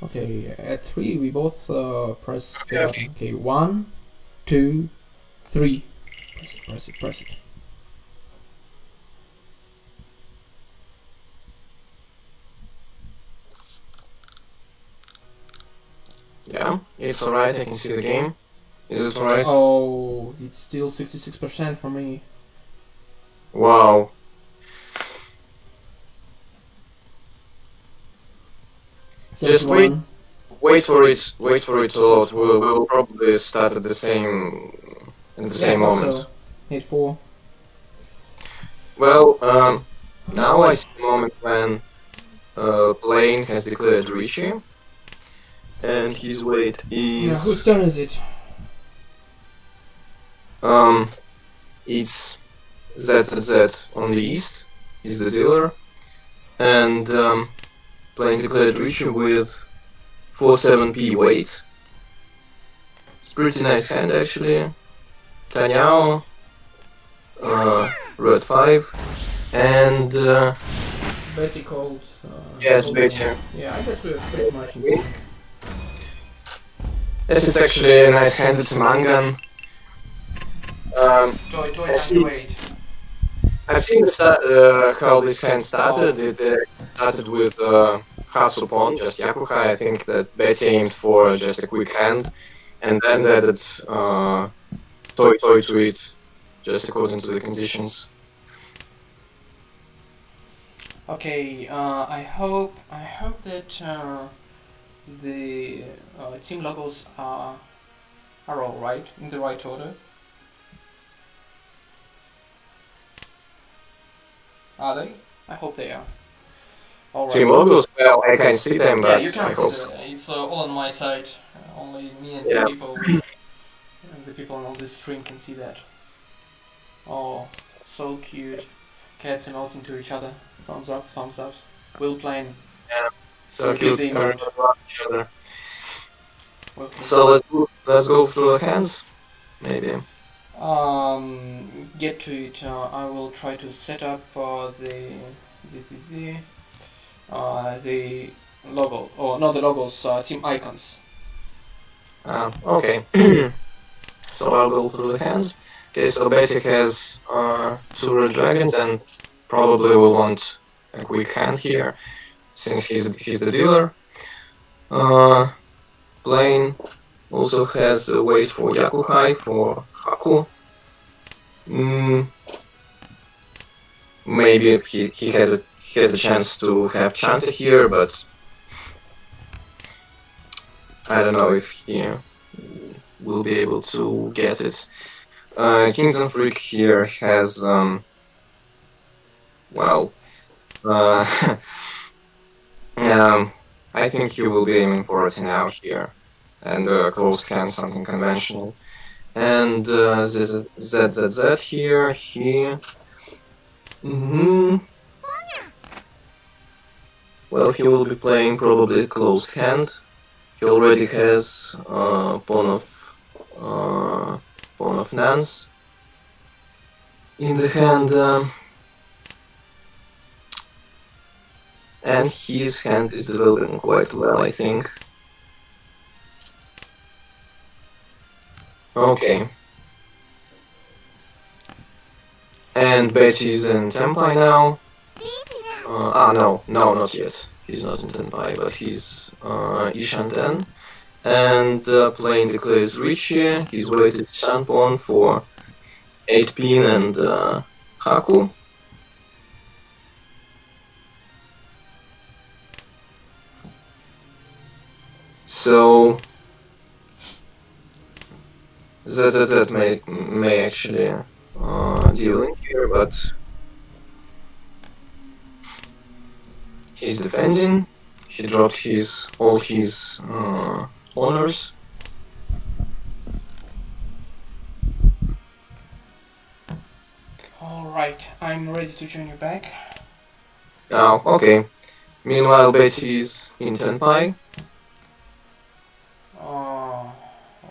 Okay, at 3 we both press the Okay, button. Okay, 1, 2, 3. Press it, press it, press it. yeah, it's alright, I can see the game. Is it alright? Oh, it's still 66% for me. Wow. Just wait for it to load. We will probably start at the same moment. So. 8-4. Well, now I see the moment when Plane has declared Richie, and his weight Yeah, whose is turn is it? it's ZZZ on the east. He's the dealer, and Plane declared Richie with 47p weight. It's pretty nice hand actually. Tanyao, red 5, and Betty called. yes, Betty. Yeah, I guess we're pretty much in sync. Yes, it's actually a nice hand. It's a mangan. I've seen how this hand started. It started with Hatsu Pon, just Yakuhai. I think that Betty aimed for just a quick hand, and then added Toy to it, just according to the conditions. Okay, I hope that the team logos are all right, in the right order. Are they? I hope they are. All right. Team logos, well, I can see them, Yeah, but you I can't see hope them. It's all on my side. Only me and Yeah. the people on this stream can see that. Oh, so cute. Cats and Noten to each other. Thumbs up, thumbs up. Will playing. so cute. cute. Emote. Each other. Will play. So let's go through the hands, maybe. Get to it. I will try to set up the logo. Oh, not the logos. Team icons. Okay. So I'll go through the hands. Okay, so Basic has 2 red dragons and probably will want a quick hand here, since he's the dealer. Plain also has a wait for Yakuhai, for Haku. Maybe he has a chance to have Chanta here, but I don't know if he will be able to get it. Kingdom Freak here has well, I think he will be aiming for it now here, and closed hand, something conventional. And ZZZ here, well, he will be playing probably closed hand. He already has Pawn of Nance in the hand, and his hand is developing quite well, I think. Okay. And Betty is in Tenpai now. No, not yet. He's not in Tenpai, but he's Ishanten. And playing declares Richie. He's waited Sanpon for 8 pin and Haku. So that may actually deal in here, but he's defending. He dropped all his honors. Alright, I'm ready to join you back. Oh, okay. Meanwhile, Betty is in Tenpai. Oh,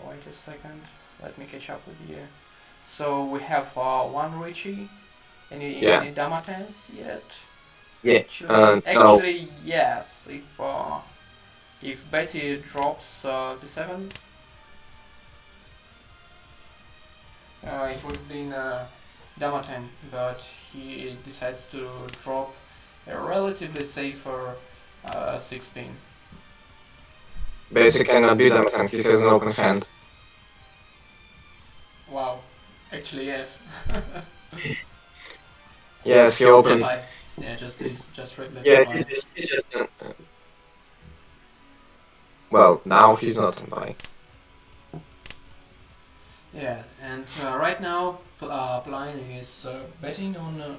wait a second. Let me catch up with you. So we have one Richie. Any Damatans yet? Yeah. Actually, No. yes. If If Betty drops d7, it would have been Dama10, but he decides to drop a relatively safer 6-pin. Basically cannot beat him and he has an open hand. Wow, actually yes. Yes, he opened. Yeah, just regular. Yeah, he just. Well, now he's not in buy. Yeah, and right now Blind is betting on a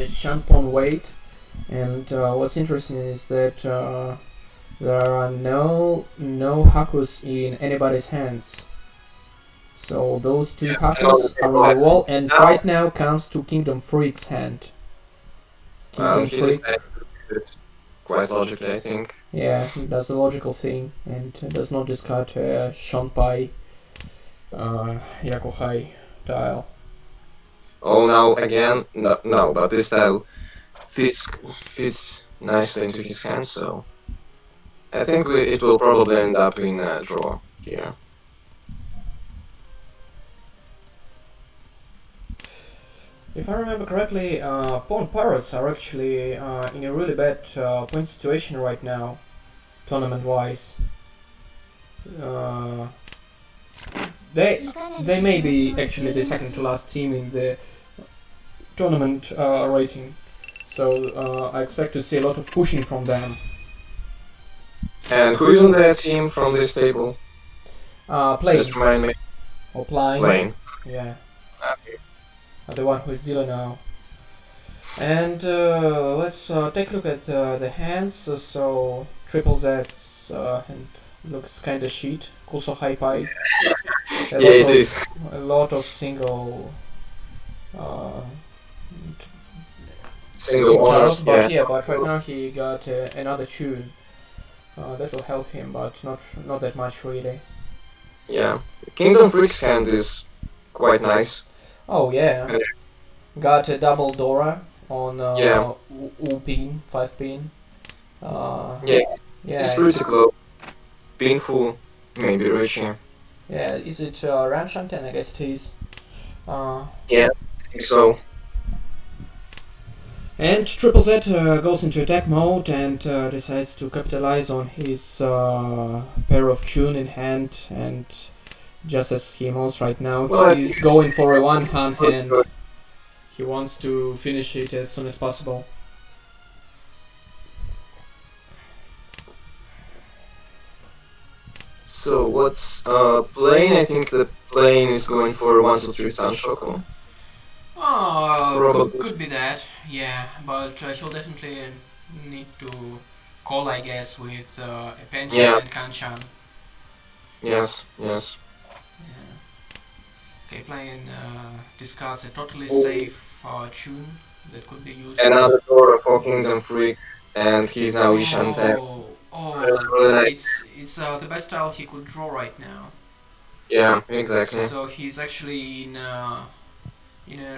Shampon weight, and what's interesting is that there are no Hakus in anybody's hands. So those two Hakus are on the wall, and right now comes to Kingdom Freak's hand. Kingdom Freak. Quite logically, I think. Yeah, he does the logical thing and does not discard Shonpai Yakuhai tile. Oh, now again? No, but this tile fits nicely into his hand, so I think it will probably end up in a draw here. If I remember correctly, Pon Pirates are actually in a really bad point situation right now, tournament-wise. They may be actually the second to last team in the tournament rating, so I expect to see a lot of pushing from them. And who is on their team from this table? Plane. Just remind me. Or Plane. Plane. Yeah. Okay. The one who is dealer now. And let's take a look at the hands. So triple Z and looks kinda shit. Also high pie. Yeah, it is. A lot of single honors, but but right now he got another tune. That will help him, but not that much really. Yeah, Kingdom Freak's hand is quite nice. Oh yeah, got a double Dora on U-pin, 5-pin. It's pretty close. Painful, maybe reaching. Yeah, is it Ranshan 10? I guess it is. Yeah, I think so. And Triple Z goes into attack mode and decides to capitalize on his pair of tune in hand, and just as he moves right now, he's going for a one-hand hand. He wants to finish it as soon as possible. So what's playing? I think the plane is going for 1-2-3 Sanshoku. Could be that, yeah, but he'll definitely need to call, I guess, with a Penchan and Kanchan. Yes. Yeah. Okay, playing discards a totally safe tune that could be used. Another Dora for Kingdom Freak, and he's now Ishan 10. It's the best style he could draw right now. Yeah, exactly. So he's actually in a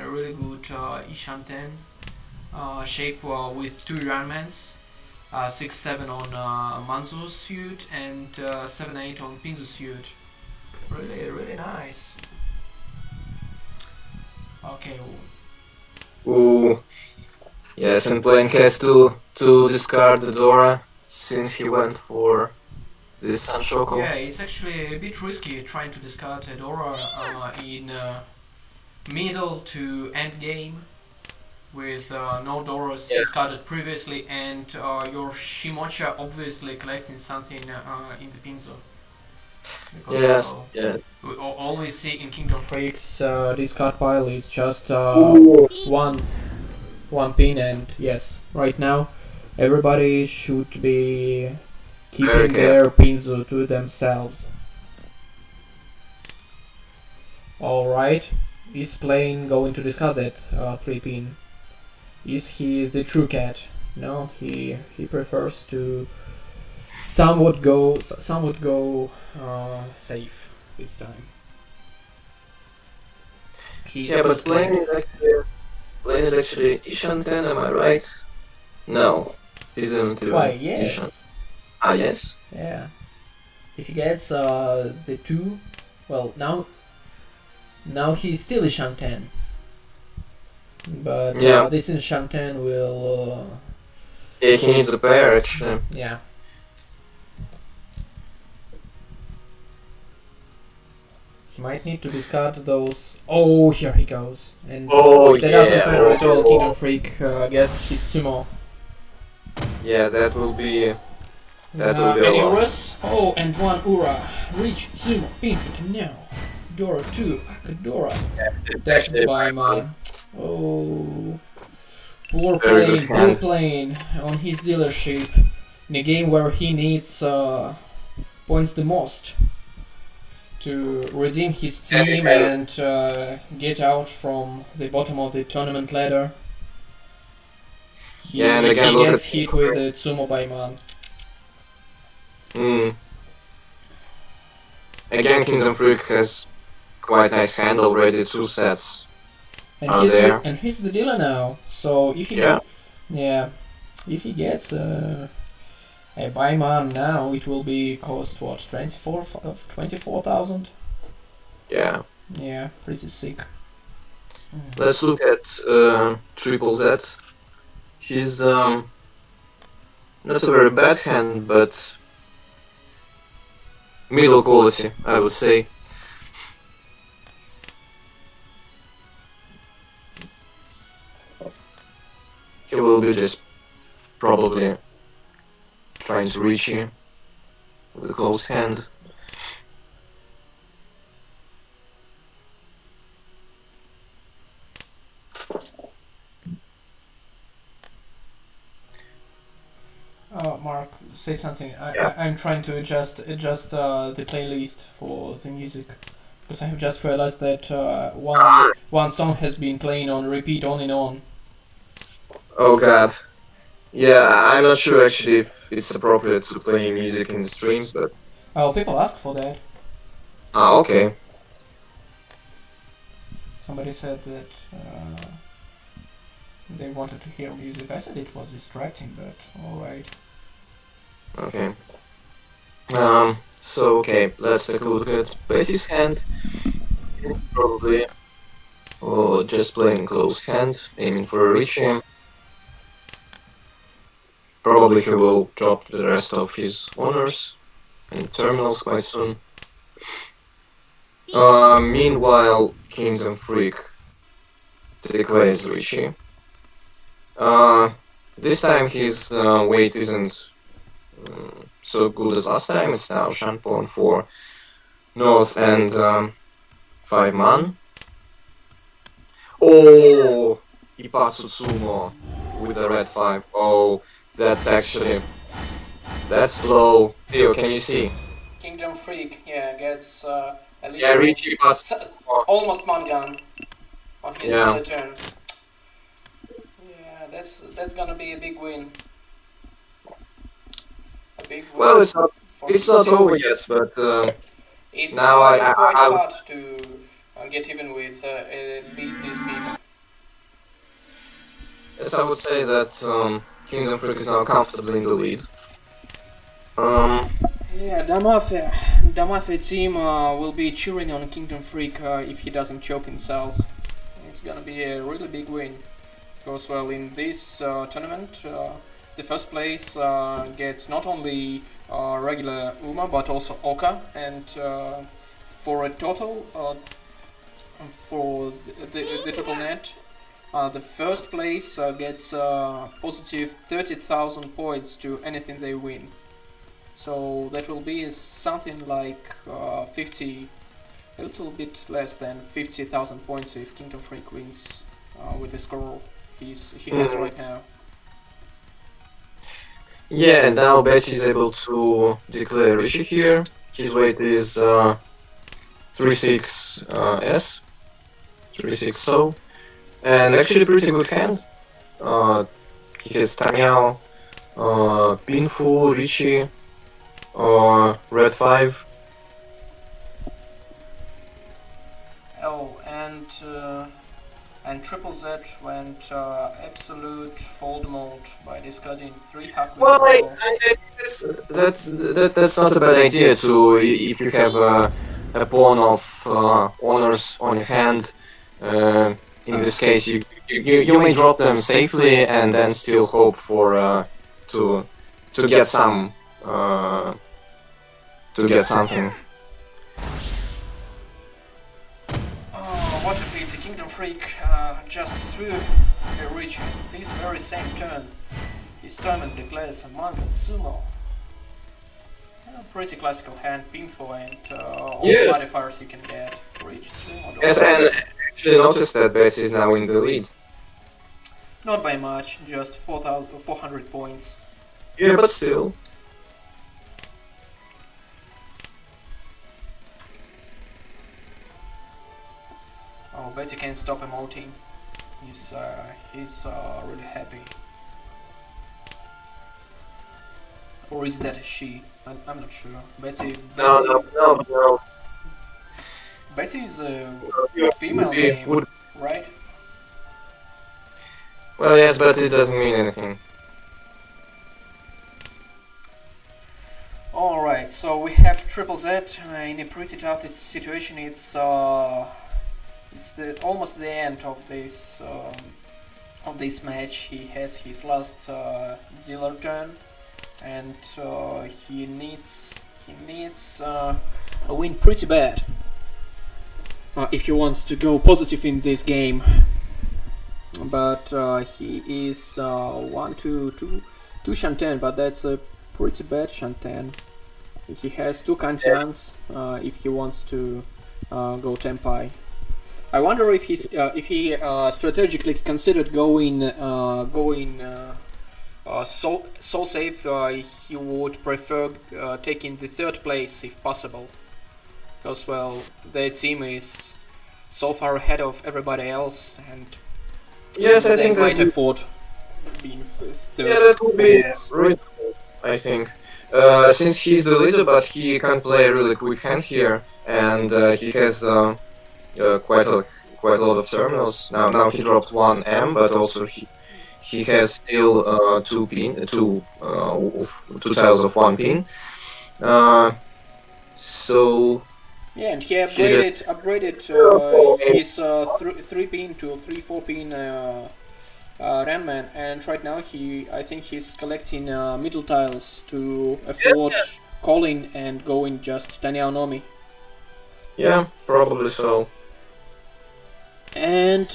really good Ishan 10 shape with 2 Ranmans, 6-7 on Manzo's suit and 7-8 on Pinzo's suit. Really nice. Okay. Ooh. Yes, and playing has to discard the Dora since he went for this Sanshoku. Yeah, it's actually a bit risky trying to discard a Dora in middle to end game with no Doras discarded previously, and your Shimocha obviously collecting something in the Pinzo. Because all we see in Kingdom Freak's discard pile is just one pin, and yes, right now everybody should be keeping their Pinzo to themselves. Alright, is Plane going to discard that 3-pin? Is he the true cat? No, he prefers to somewhat go safe this time. But Plane is actually Ishan 10, am I right? No, he's into Why, yes. Ishan. Ah, yes. Yeah. If he gets the 2, well, now he's still in Shang 10. But Yeah. this in Shang 10 will... Yeah, he needs a pair, actually. yeah. He might need to discard those... Oh, here he goes. And Oh, that doesn't yeah. matter at all. Oh. Kingdom Freak gets his 2 more. Yeah, that will be... That will be a any lot. Uras? Oh, and 1 Ura. Reach Sumo Infinite now. Dora 2, Akadora. That's by man. Oh. Poor Very playing on his dealership in a game where he needs points the most to redeem his team and get out from the bottom of the tournament ladder. He gets hit with the Tsumo by man. Again, Kingdom Freak has quite nice hand already, 2 sets. And he's the dealer now, so if he if he gets a buy man now, it will be cost what, 24,000. Yeah. Yeah, pretty sick. Let's look at Triple Z. He's not a very bad hand, but middle quality, I would say. He will be just probably trying to reach you with a close hand. Mark, say something. I'm trying to adjust the playlist for the music, because I have just realized that one song has been playing on repeat on and on. Oh god. Yeah, I'm not sure actually if it's appropriate to play music in the streams, but... Oh, people ask for that. Ah, okay. Somebody said that they wanted to hear music. I said it was distracting, but alright. Okay. So, okay, let's take a look at Betty's hand. Probably... or just playing close hand, aiming for a reaching. Probably he will drop the rest of his honors and terminals quite soon. Meanwhile, Kingdom Freak declares Richie. This time his weight isn't so good as last time. It's now Shanpon for North and 5 man. Oh! Ipatsu Tsumo with the red 5. Oh, that's actually... that's low. Theo, can you see? Kingdom Freak, yeah, gets a little... Yeah, Richie almost Mangan on his dealer turn. Yeah, that's gonna be a big win. A big win. Well, it's not over yet, but it's now quite hard to get even with a beat this big. Yes, I would say that Kingdom Freak is now comfortably in the lead. Yeah, Damafia team will be cheering on Kingdom Freak if he doesn't choke himself. It's gonna be a really big win. Because, well, in this tournament, the first place gets not only regular Uma but also Oka, and for a total, for the total net, the first place gets positive 30,000 points to anything they win. So that will be something like 50, a little bit less than 50,000 points if Kingdom Freak wins with the score he has right now. Yeah, and now Betty is able to declare Rishi here. His weight is 36 S, 36 so, and actually pretty good hand. He has Tanyao, Pinful, Richie, Red 5. Oh, and And Triple Z went absolute fold mode by discarding 3 hack with Well, roll. that's not a bad idea to if you have a pawn of honors on your hand. In this case, you may drop them safely and then still hope for to get some to get something. Oh, what a pity! Kingdom Freak just threw a reach this very same turn. His tournament declares a monk and sumo. A pretty classical hand, pinfo and all Yeah. modifiers you can get. Reach sumo. Yes, and actually noticed that Betsy is now in the lead. Not by much, just 400 points. Yeah, but still. Oh, Betty can't stop emoting. He's really happy. Or is that a she? I'm not sure. Betty. No. Betty is a female name, right? Well, yes, but it doesn't mean anything. Alright, so we have Triple Z in a pretty tough situation. It's almost the end of this match. He has his last dealer turn, and he needs a win pretty bad if he wants to go positive in this game. But he is 1-2 Shanten, but that's a pretty bad Shanten. He has 2 Kanchans if he wants to go Tenpai. I wonder if he strategically considered going so safe. He would prefer taking the 3rd place if possible, because well, their team is so far ahead of everybody else, and yes, I they think might that afford being 3rd. yeah, that would be reasonable. I think since he's the leader, but he can play a really quick hand here, and he has quite a lot of terminals. Now he dropped 1 M, but also he has still 2 tiles of 1 pin. So Yeah, and he upgraded his 3 pin to 3-4 pin Ranman, and right now I think he's collecting middle tiles to afford calling and going just Tanyaonomi. yeah, probably so. And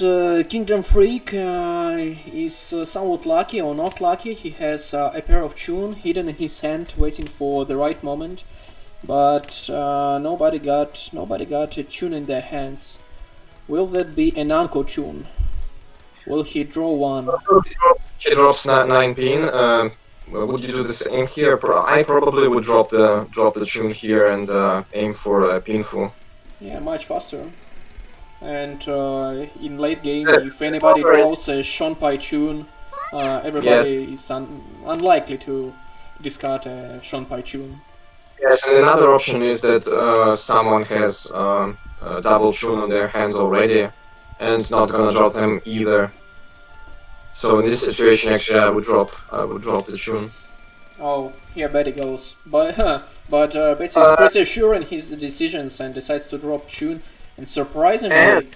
Kingdom Freak is somewhat lucky or not lucky. He has a pair of Chun hidden in his hand, waiting for the right moment. But nobody got a Chun in their hands. Will that be a Nanko Chun? Will he draw one? He drops 9 pin. Would you do the same here? I probably would drop the Chun here and aim for a pinfu. Yeah, much faster. And in late game, if anybody draws a Shonpai Chun, everybody is unlikely to discard a Shonpai Chun. Yes, and another option is that someone has double Chun on their hands already, and not gonna drop them either. So in this situation, actually, I would drop the Chun. Oh, here Betty goes, but Betty is pretty sure in his decisions and decides to drop Chun, and surprisingly,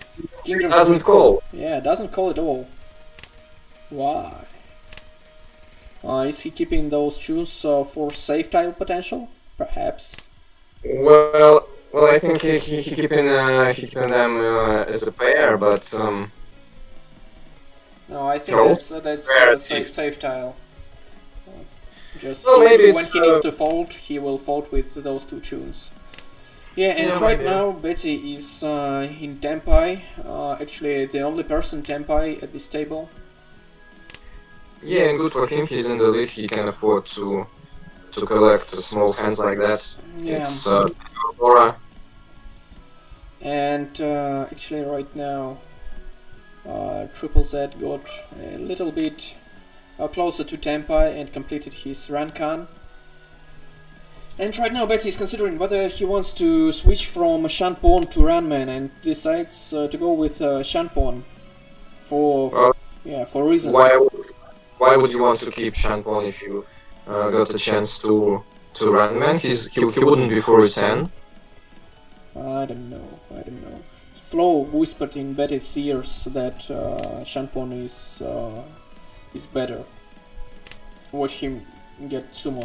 Kingdom doesn't call. Yeah, doesn't call at all. Why? Is he keeping those Chuns for safe tile potential? Perhaps. Well, I think he keeping them as a pair, but no, I think that's safe tile. Just maybe when he needs to fold, he will fold with those 2 Chuns. Yeah, and right now Betty is in Tenpai. Actually, the only person Tenpai at this table. Yeah, and good for him. He's in the lead. He can afford to collect small hands like that. Yeah. It's Aurora. And actually, right now, Triple Z got a little bit closer to Tenpai and completed his Rankan. And right now Betty is considering whether he wants to switch from Shanpon to Ranman, and decides to go with Shanpon. Well, for reasons. why would you want to keep Shanpon if you got a chance to run man? He wouldn't be for his end. I don't know. Flo whispered in Betty's ears that Shanpon is better. Watch him get sumo.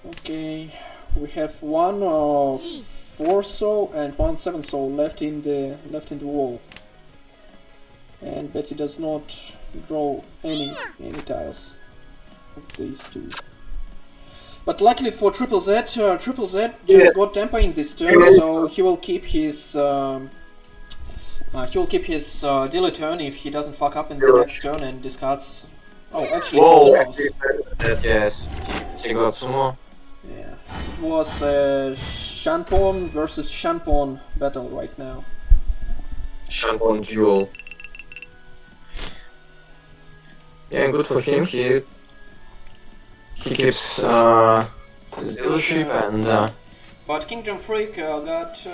Okay, we have one 4-so and one 7-so left in the wall, and Betty does not draw any tiles of these two. But luckily for Triple Z just got tempo in this turn, so he will keep his delay turn if he doesn't fuck up in the next turn and discards. Oh, actually, Whoa! Yes, he got sumo. Yeah, it was Shanpon versus Shanpon battle right now. Shanpon duel. Yeah, good for him. He keeps his dealership and. But Kingdom Freak got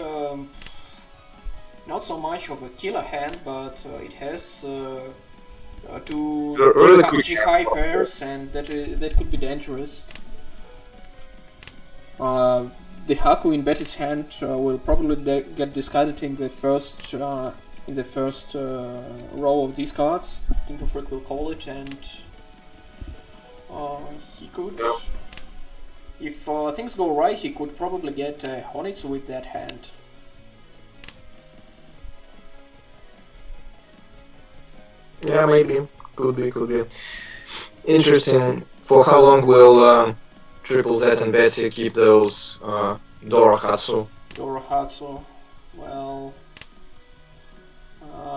not so much of a killer hand, but it has two really G-high pairs, and that could be dangerous. The Haku in Betty's hand will probably get discarded in the first row of these cards. Kingdom Freak will call it, and he could, if things go right, he could probably get Honitsu with that hand. Yeah, maybe. Could be. Interesting. For how long will Triple Z and Betty keep those Dorohatsu?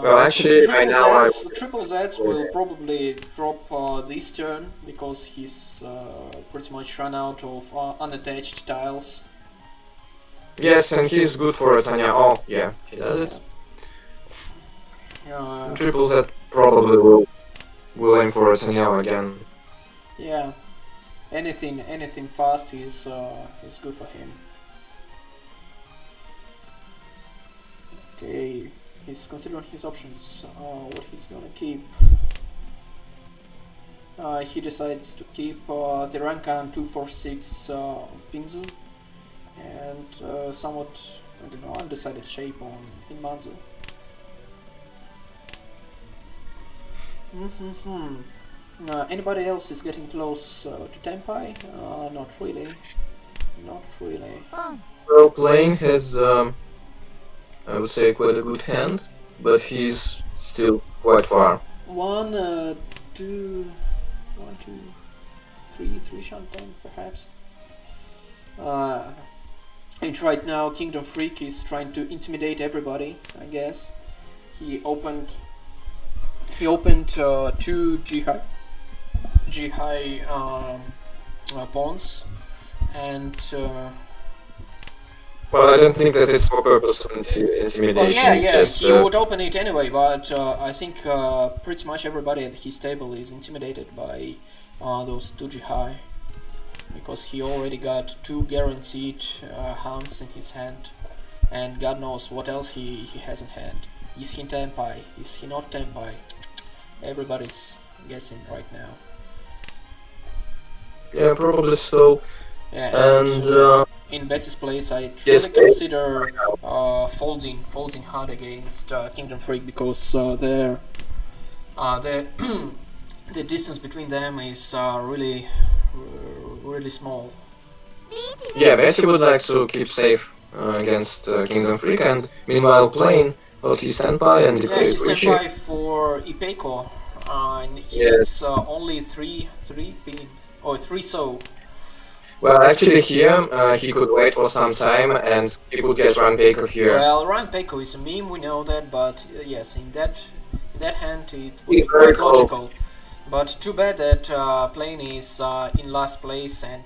Well, actually, right now Triple Z's will probably drop this turn because he's pretty much run out of unattached tiles. Yes, and he's good for a Tanya. Oh, yeah, he does it. Triple Z probably will aim for a Tanya again. Yeah, anything fast is good for him. Okay, he's considering his options. What he's gonna keep. He decides to keep the Rankan 246 Pingzu and somewhat, I don't know, undecided shape in Manzu. Anybody else is getting close to Tenpai? Not really. Well, playing has, I would say, quite a good hand, but he's still quite far. Three Shantan perhaps. And right now Kingdom Freak is trying to intimidate everybody, I guess. He opened two G-high pawns, and well, I don't think that it's for purpose of intimidation. well, yes, he would open it anyway, but I think pretty much everybody at his table is intimidated by those 2 G-high, because he already got 2 guaranteed hounds in his hand, and God knows what else he has in hand. Is he Tenpai? Is he not Tenpai? Everybody's guessing right now. Yeah, probably so. Yeah, and in Betty's place, I really consider folding hard against Kingdom Freak, because the distance between them is really small. Yeah, Betty would like to keep safe against Kingdom Freak, and meanwhile playing out his Tenpai and declare he's Tenpai for Ipeiko, and he gets only 3 pin or 3 so. Well, actually here he could wait for some time and he could get Ranpeiko here. Well, Ranpeiko is a meme, we know that, but yes, in that hand it would be quite logical. But too bad that Plane is in last place, and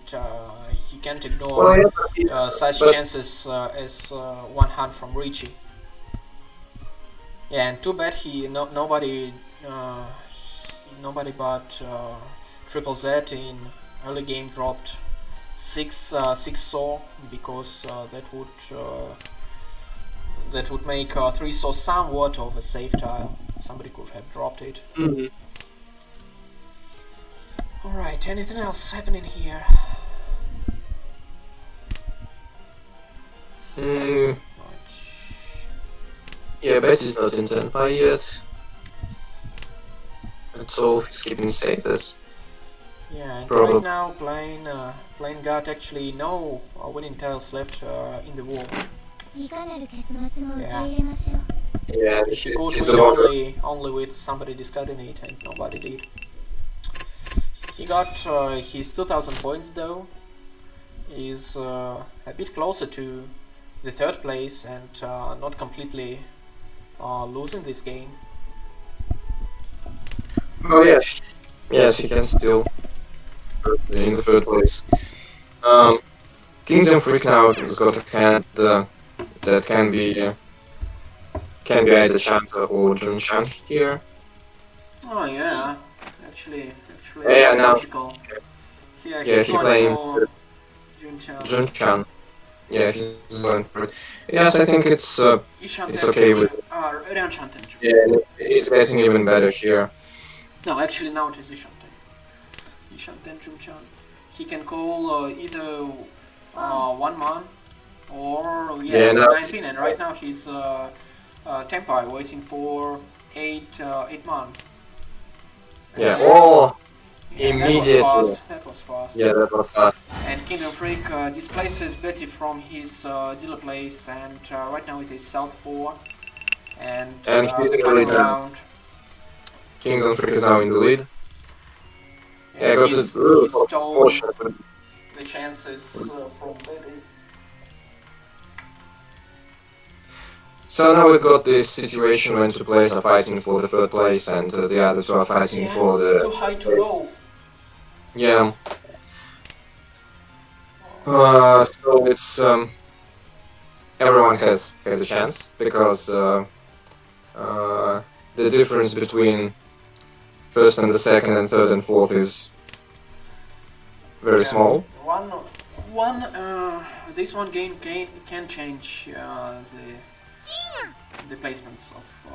he can't ignore such chances as one hand from Richie. Yeah, and too bad nobody but Triple Z in early game dropped six saw, because that would make 3 saw somewhat of a safe tile. Somebody could have dropped it. Alright, anything else happening here? Yeah, Betty's not in Tenpai yet. And so he's keeping status. Yeah, and Probably. right now Plain got actually no winning tiles left in the war. Yeah, She could he's win the one. only with somebody discarding it, and nobody did. He got his 2000 points though. Is a bit closer to the 3rd place and not completely losing this game. Oh yes, yes, he can still in the 3rd place. Kingdom Freak now has got a hand that can be either Shanta or Junchan here. Oh yeah, actually Yeah, now logical. Yeah, yeah, he's he going playing for Junchan. Junchan. Yeah, he's going for it. Yes, I think it's okay with it. Yeah, it's getting even better here. No, actually now it is Ishanten. Ishanten Junchan. He can call either 1 man or Yeah, no. 9 pin, and right now he's Tenpai waiting for 8 man. Yeah. Oh, Yeah, immediately. That was fast. Yeah, that was fast. And Kingdom Freak displaces Betty from his dealer place, and right now it is South 4. And he's final really down. round. Kingdom Freak is now in the lead. Yeah, I got he this stole portion. the chances from Betty. So now we've got this situation when 2 players are fighting for the 3rd place and the other 2 are fighting for the... Too high, too low. Yeah. So it's everyone has a chance, because the difference between 1st and the 2nd and 3rd and 4th is very small. This one game can change the placements of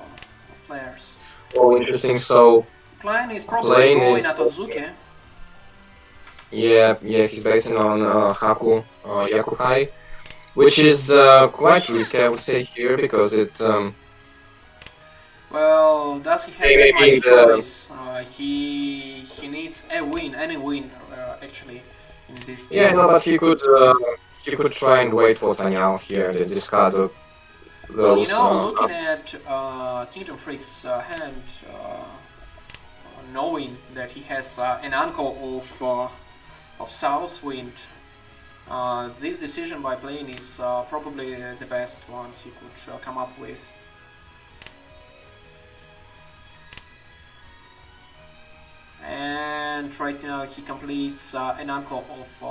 players. Oh, interesting. So Klein is probably going is at Otsuke. yeah, he's basing on Haku Yakuhai, which is quite risky, I would say here, because it Well, does he have Maybe that much the- choice? He needs a win, any win actually in this game. yeah, no, but he could try and wait for Tanyao here, the discard of Well, those. looking at Kingdom Freak's hand, knowing that he has an uncle of Southwind, this decision by playing is probably the best one he could come up with. And right now he completes an uncle of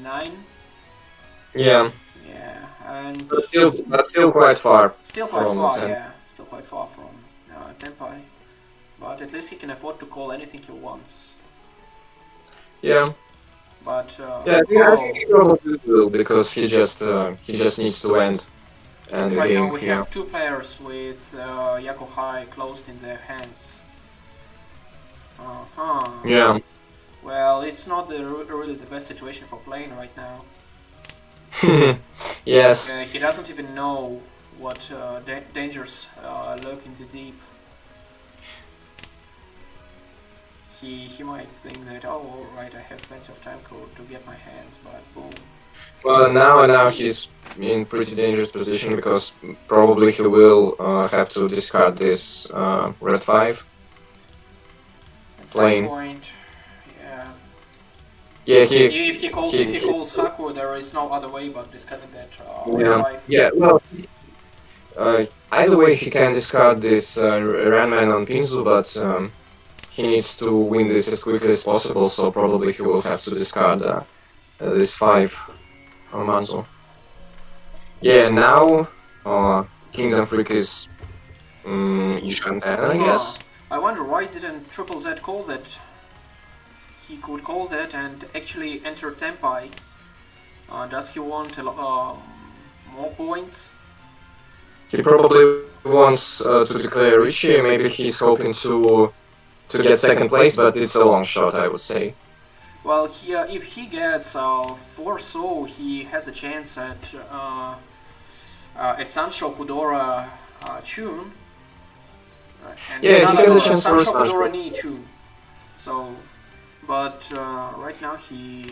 9. Yeah, Yeah, and but still quite far. still quite from far, Ten- yeah, still quite far from Tenpai. But at least he can afford to call anything he wants. Yeah, But yeah, I think he probably will, because he just needs to end the right game now we here. have 2 players with Yakuhai closed in their hands. Yeah. Well, it's not really the best situation for playing right now. Yes. He doesn't even know what dangers lurk in the deep. He might think that, oh, alright, I have plenty of time to get my hands, but boom. Well, now he's in pretty dangerous position, because probably he will have to discard this red 5. At Playing. some point, yeah. Yeah, If he calls Haku, there is no other way but discarding that yeah, life. yeah. Well, either way he can discard this Ranman on Pinzu, but he needs to win this as quickly as possible. So probably he will have to discard this 5 on Manzo. Yeah, now Kingdom Freak is Ishanten, I guess. I wonder why didn't Triple Z call that? He could call that and actually enter Tenpai Does he want more points? He probably wants to declare Richie. Maybe he's hoping to get second place, but it's a long shot, I would say. Well, if he gets 4 so, he has a chance at Sancho Kudora Chun. And Yeah, he has a chance for Sancho Sancho. Kudora Ni Chun. So, but right now he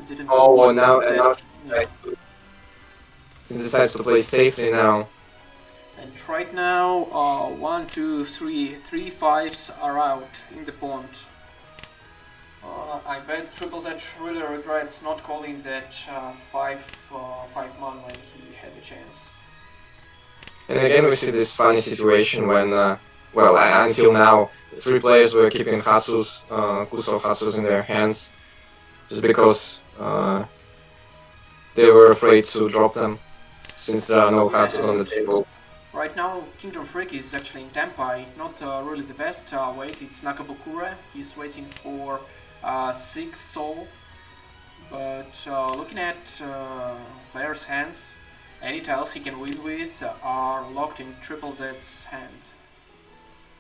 didn't. Oh, now Yeah. he decides to play safely now. And right now, 1, 2, 3, 3 fives are out in the pond. I bet Triple Z really regrets not calling that 5-man when he had the chance. And again, we see this funny situation when, well, until now, the 3 players were keeping Hatsus, Kuso Hatsus in their hands, just because they were afraid to drop them, since there are no Hatsus on the table. Right now, Kingdom Freak is actually in Tempai, not really the best wait, it's Nakabukura, he's waiting for 6 soul, but looking at players' hands, any tiles he can win with are locked in Triple Z's hand.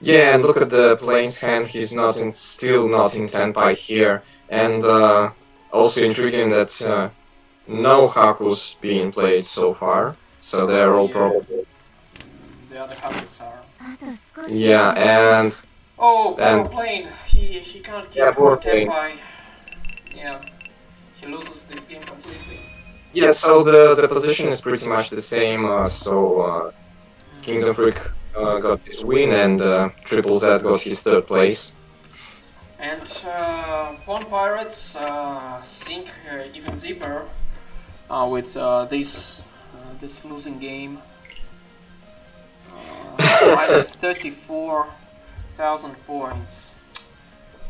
Yeah, and look at the playing's hand, he's still not in Tenpai here, and also intriguing that no Haku's being played so far, so they're all probably... The other Hakus are... Yeah, and... Oh, poor plane, he can't keep Tenpai. Yeah, he loses this game completely. Yeah, so the position is pretty much the same, so Kingdom Freak got his win and Triple Z got his 3rd place. And Pon Pirates sink even deeper with this losing game. Minus 34,000 points.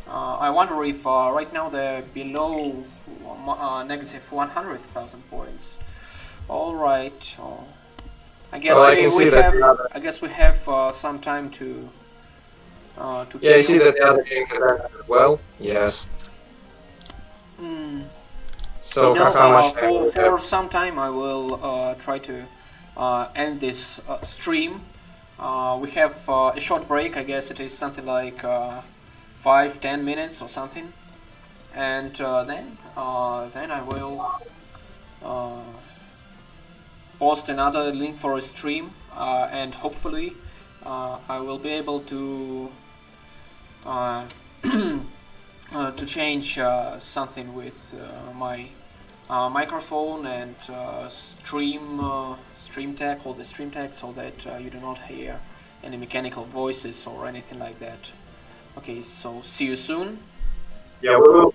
I wonder if right now they're below negative 100,000 points. All right. I guess we have some time to. Yeah, you see that the other game ended well. Yes. So for some time I will try to end this stream. We have a short break. I guess it is something like 5-10 minutes or something, and then I will post another link for a stream, and hopefully I will be able to change something with my microphone and stream tag or the stream tag, so that you do not hear any mechanical voices or anything like that. Okay, so see you soon. Yeah, we will.